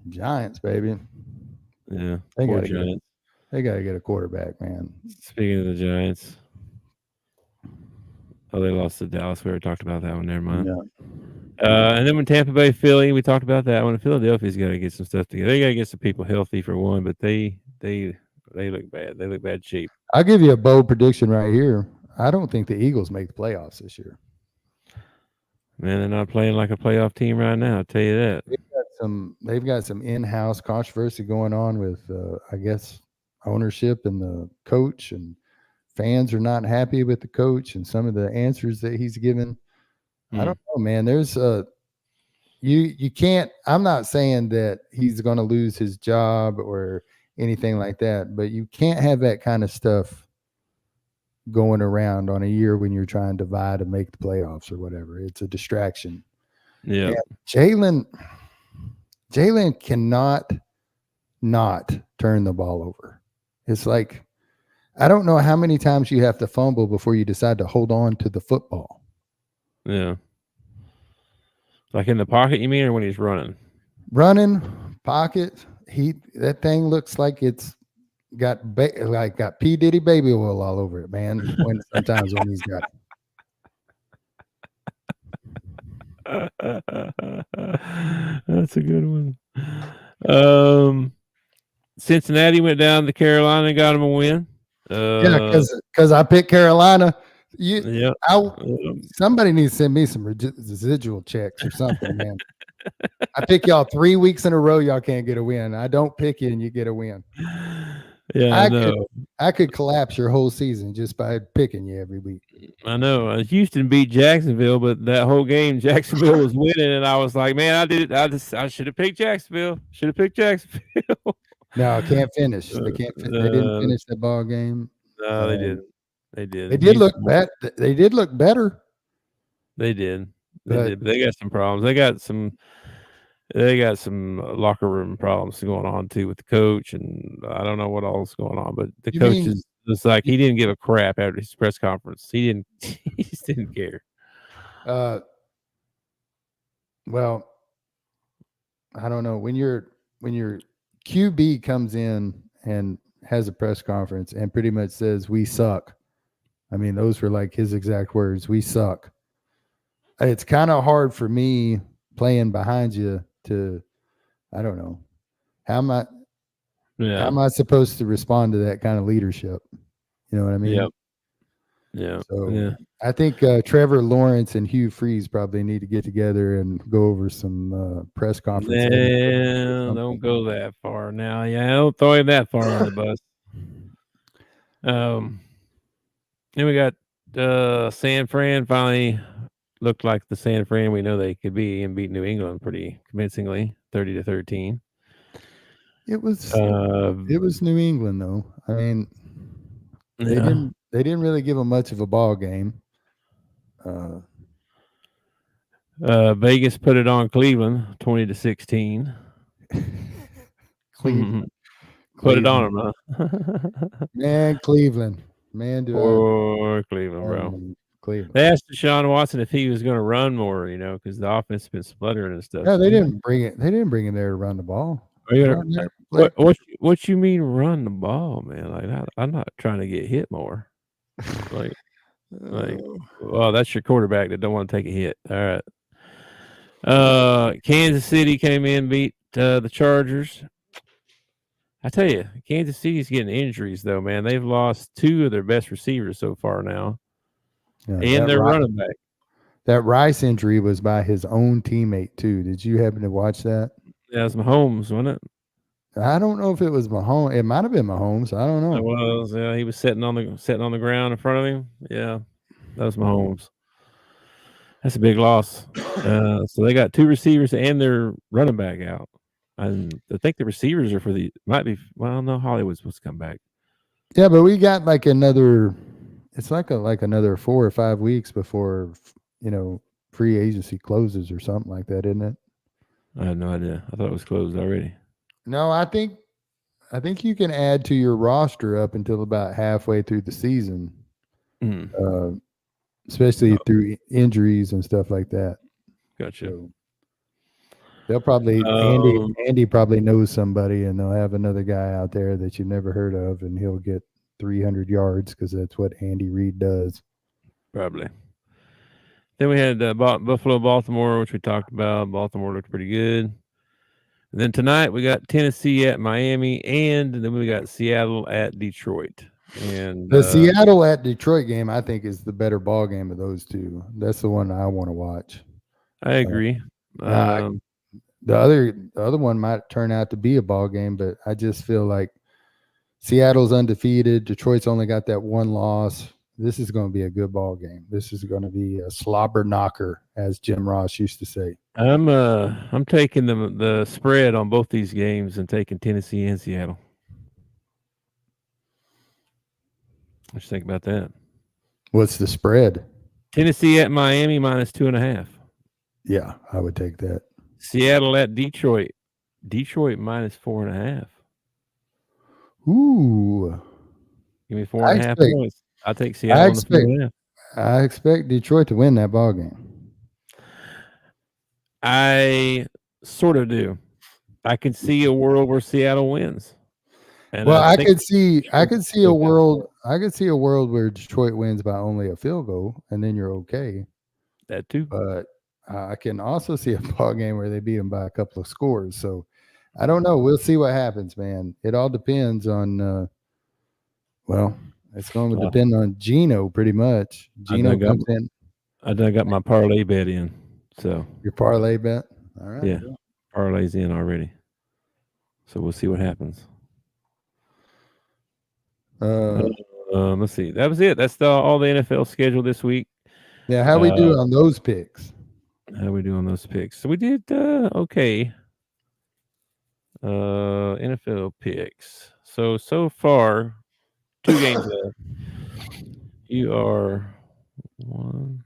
Giants, baby. Yeah, They poor got to get Giants. a quarterback, man. Speaking of the Giants, oh, they lost to Dallas. We already talked about that one. Never mind. Yeah. And then when Tampa Bay, Philly, we talked about that one. Philadelphia's got to get some stuff together. They got to get some people healthy for one, but they look bad. They look bad cheap. I'll give you a bold prediction right here. I don't think the Eagles make the playoffs this year. Man, they're not playing like a playoff team right now. I'll tell you that. They've got some in-house controversy going on with I guess ownership and the coach, and fans are not happy with the coach and some of the answers that he's given. I don't know, man. There's you can't, I'm not saying that he's going to lose his job or anything like that, but you can't have that kind of stuff going around on a year when you're trying to vie to make the playoffs or whatever. It's a distraction. Yeah. And Jalen cannot not turn the ball over. It's like, I don't know how many times you have to fumble before you decide to hold on to the football. Yeah. Like in the pocket, you mean, or when he's running? Running, pocket, that thing looks like it's got got P. Diddy baby oil all over it, man. Sometimes when he's got it. That's a good one. Cincinnati went down to Carolina and got him a win. Yeah, because I picked Carolina. Yeah. Somebody needs to send me some residual checks or something, man. I pick y'all 3 weeks in a row. Y'all can't get a win. I don't pick you and you get a win. Yeah, I know. I could collapse your whole season just by picking you every week. I know. Houston beat Jacksonville, but that whole game Jacksonville was winning, and I was like, man, I should have picked Jacksonville. Should have picked Jacksonville. No, I can't finish. They can't. They didn't finish the ball game. No, they didn't. They did. They did look better. They did look better. They did. But they got some problems. They got some locker room problems going on too with the coach, and I don't know what all is going on. But the coach is like, he didn't give a crap after his press conference. He just didn't care. Well, I don't know, when your QB comes in and has a press conference and pretty much says, "We suck." I mean, those were like his exact words. "We suck." It's kind of hard for me playing behind you to, I don't know, how am I supposed to respond to that kind of leadership? You know what I mean? Yep. Yeah. So yeah. I think Trevor Lawrence and Hugh Freeze probably need to get together and go over some press conference. Don't go that far now. Yeah, don't throw him that far on the bus. Then we got San Fran finally looked like the San Fran we know they could be and beat New England pretty convincingly, 30-13. It was Uh, New England though. I mean, yeah. they didn't really give them much of a ball game. Vegas put it on Cleveland, 20-16. Cleveland, Put it on Cleveland, them, huh? man, Cleveland, man. Or Cleveland, bro. Cleveland. They asked Deshaun Watson if he was going to run more, because the offense has been spluttering and stuff. Yeah, So they didn't bring it. They didn't bring him there to run the ball. What you mean run the ball, man? Like I'm not trying to get hit more. Like, well, that's your quarterback that don't want to take a hit. All right. Kansas City came in, beat the Chargers. I tell you, Kansas City's getting injuries though, man. They've lost 2 of their best receivers so far now, and their running back. That Rice injury was by his own teammate too. Did you happen to watch that? Yeah, it was Mahomes, wasn't it? I don't know if it was Mahomes. It might have been Mahomes. I don't know. It was. Yeah, he was sitting on the ground in front of him. Yeah, that was Mahomes. That's a big loss. So they got 2 receivers and their running back out. And I think the receivers are no, Hollywood's supposed to come back. Yeah, but we got like another. It's like another 4 or 5 weeks before free agency closes or something like that, isn't it? I had no idea. I thought it was closed already. No, I think you can add to your roster up until about halfway through the season, especially through injuries and stuff like that. Gotcha. So they'll probably Andy probably knows somebody, and they'll have another guy out there that you've never heard of, and he'll get 300 yards because that's what Andy Reid does. Probably. Then we had Buffalo, Baltimore, which we talked about. Baltimore looked pretty good. And then tonight we got Tennessee at Miami, and then we got Seattle at Detroit. And the Seattle at Detroit game, I think, is the better ball game of those two. That's the one I want to watch. I agree. The other one might turn out to be a ball game, but I just feel like Seattle's undefeated. Detroit's only got that one loss. This is going to be a good ball game. This is going to be a slobber knocker, as Jim Ross used to say. I'm taking the spread on both these games and taking Tennessee and Seattle. What you think about that? What's the spread? Tennessee at Miami -2.5. Yeah, I would take that. Seattle at Detroit. Detroit -4.5. Ooh. Give me 4.5 points. I'll take Seattle on the 4.5. I expect Detroit to win that ball game. I sort of do. I can see a world where Seattle wins. And I could see a world where Detroit wins by only a field goal, and then you're okay. That too. But I can also see a ball game where they beat them by a couple of scores. So I don't know. We'll see what happens, man. It all depends on. It's going to depend on Gino pretty much. Gino comes in. I done got my parlay bet in. So your parlay bet? All right. Yeah. Parlay's in already. So we'll see what happens. Let's see. That was it. That's all the NFL schedule this week. Yeah, how we do on those picks? So we did okay. NFL picks. So far, 2 games left. You are 1.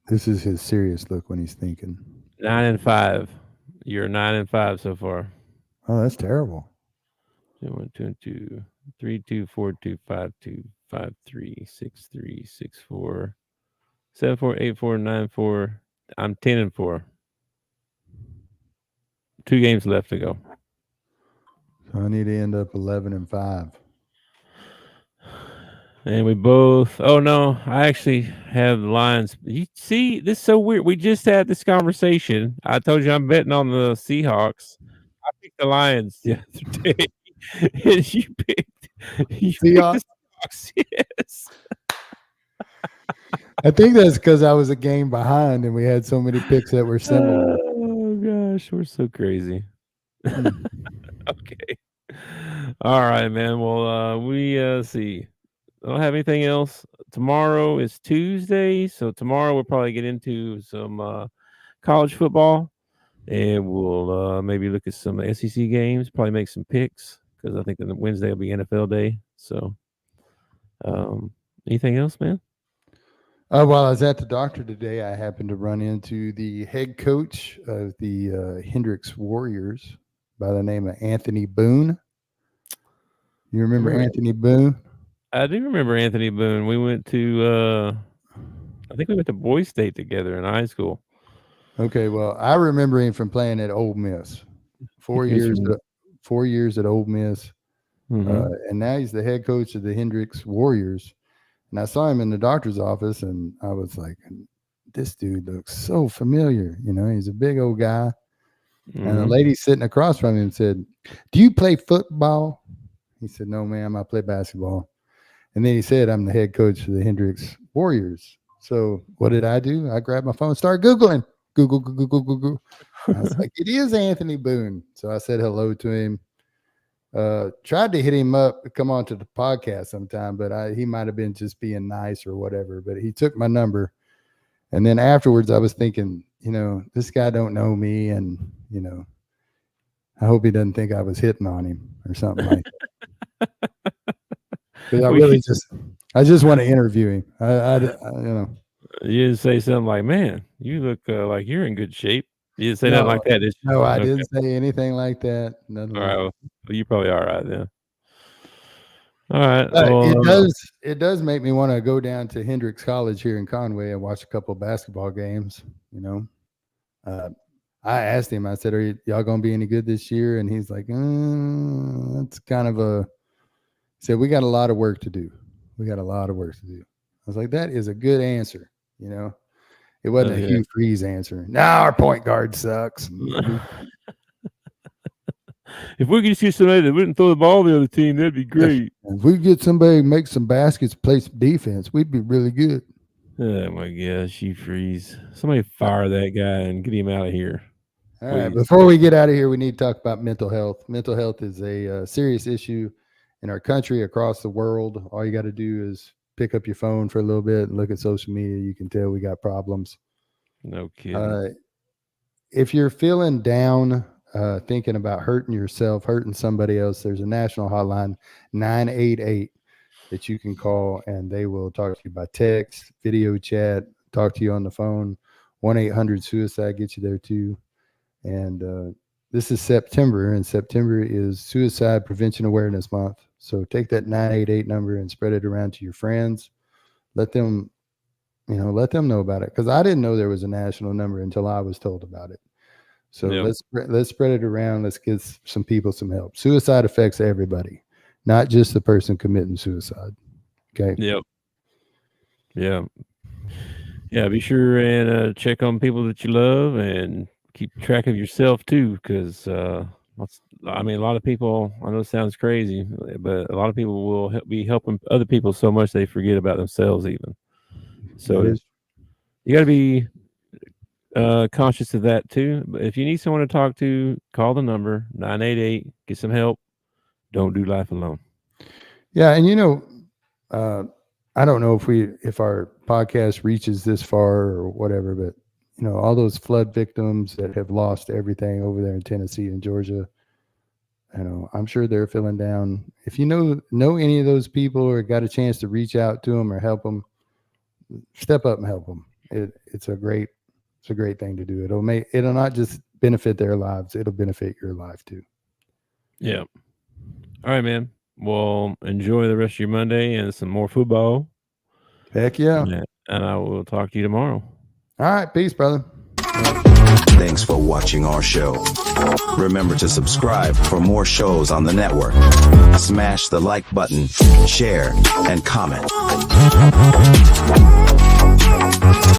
This is his serious look when he's thinking. 9-5. You're 9-5 so far. Oh, that's terrible. 1, 2, 2, 3, 2, 4, 2, 5, 2, 5, 3, 6, 3, 6, 4, 7, 4, 8, 4, 9, 4. I'm 10-4. 2 games left to go. So I need to end up 11-5. And we both. Oh no, I actually have the Lions. You see, this is so weird. We just had this conversation. I told you I'm betting on the Seahawks. I picked the Lions the other day, and you picked the Seahawks. Yes. I think that's because I was a game behind, and we had so many picks that were similar. Oh gosh, we're so crazy. Okay. All right, man. Well, we see. I don't have anything else. tomorrow is Tuesday, so tomorrow we'll probably get into some college football, and we'll maybe look at some SEC games. Probably make some picks because I think the Wednesday will be NFL day. So, anything else, man? While I was at the doctor today, I happened to run into the head coach of the Hendricks Warriors by the name of Anthony Boone. You remember Anthony Boone? I do remember Anthony Boone. We went to, I think we went to Boys State together in high school. Okay, well, I remember him from playing at Ole Miss. 4 years at Ole Miss. And now he's the head coach of the Hendricks Warriors. And I saw him in the doctor's office, and I was like, this dude looks so familiar. You know, he's a big old guy. And the lady sitting across from him said, "Do you play football?" He said, "No, ma'am, I play basketball." And then he said, "I'm the head coach of the Hendricks Warriors." So what did I do? I grabbed my phone, started Googling. Google. I was like, it is Anthony Boone. So I said hello to him. Tried to hit him up to come on to the podcast sometime, but he might have been just being nice or whatever. But he took my number. And then afterwards, I was thinking, you know, this guy don't know me, and, you know, I hope he doesn't think I was hitting on him or something like that. Because I just want to interview him. I you know. You didn't say something like, "Man, you look like you're in good shape." You didn't say nothing like that, did you? No, I didn't say anything like that. Nothing. All right, well, you probably are right then. All right. Well, it does make me want to go down to Hendricks College here in Conway and watch a couple basketball games. You know, I asked him. I said, "Are y'all going to be any good this year?" And he's like, "That's kind of a." He said, "We got a lot of work to do. We got a lot of work to do." I was like, "That is a good answer." You know, it wasn't a Hugh Freeze answer. Now our point guard sucks. If we could see somebody that wouldn't throw the ball to the other team, that'd be great. If we could get somebody to make some baskets, play some defense, we'd be really good. Oh my gosh, Hugh Freeze! Somebody fire that guy and get him out of here. All right, before we get out of here, we need to talk about mental health. Mental health is a serious issue in our country, across the world. All you got to do is pick up your phone for a little bit and look at social media. You can tell we got problems. No kidding. If you're feeling down, thinking about hurting yourself, hurting somebody else, there's a national hotline, 988, that you can call, and they will talk to you by text, video chat, talk to you on the phone. 1-800-SUICIDE gets you there too. And this is September, and September is Suicide Prevention Awareness Month. So take that 988 number and spread it around to your friends. Let them know about it, because I didn't know there was a national number until I was told about it. So let's spread it around. Let's get some people some help. Suicide affects everybody, not just the person committing suicide. Okay. Yep. Yeah. Yeah. Be sure and check on people that you love, and keep track of yourself too, because I mean, a lot of people, I know it sounds crazy, but a lot of people will be helping other people so much they forget about themselves even. So you got to be conscious of that too. But if you need someone to talk to, call the number 988, get some help. Don't do life alone. Yeah. And, you know, I don't know if our podcast reaches this far or whatever, but, you know, all those flood victims that have lost everything over there in Tennessee and Georgia, you know, I'm sure they're feeling down. If you know any of those people or got a chance to reach out to them or help them, step up and help them. It's a great thing to do. It'll not just benefit their lives, it'll benefit your life too. Yeah. All right, man. Well, enjoy the rest of your Monday and some more football. Heck yeah. And I will talk to you tomorrow. All right. Peace, brother. Thanks for watching our show. Remember to subscribe for more shows on the network. Smash the like button, share, and comment.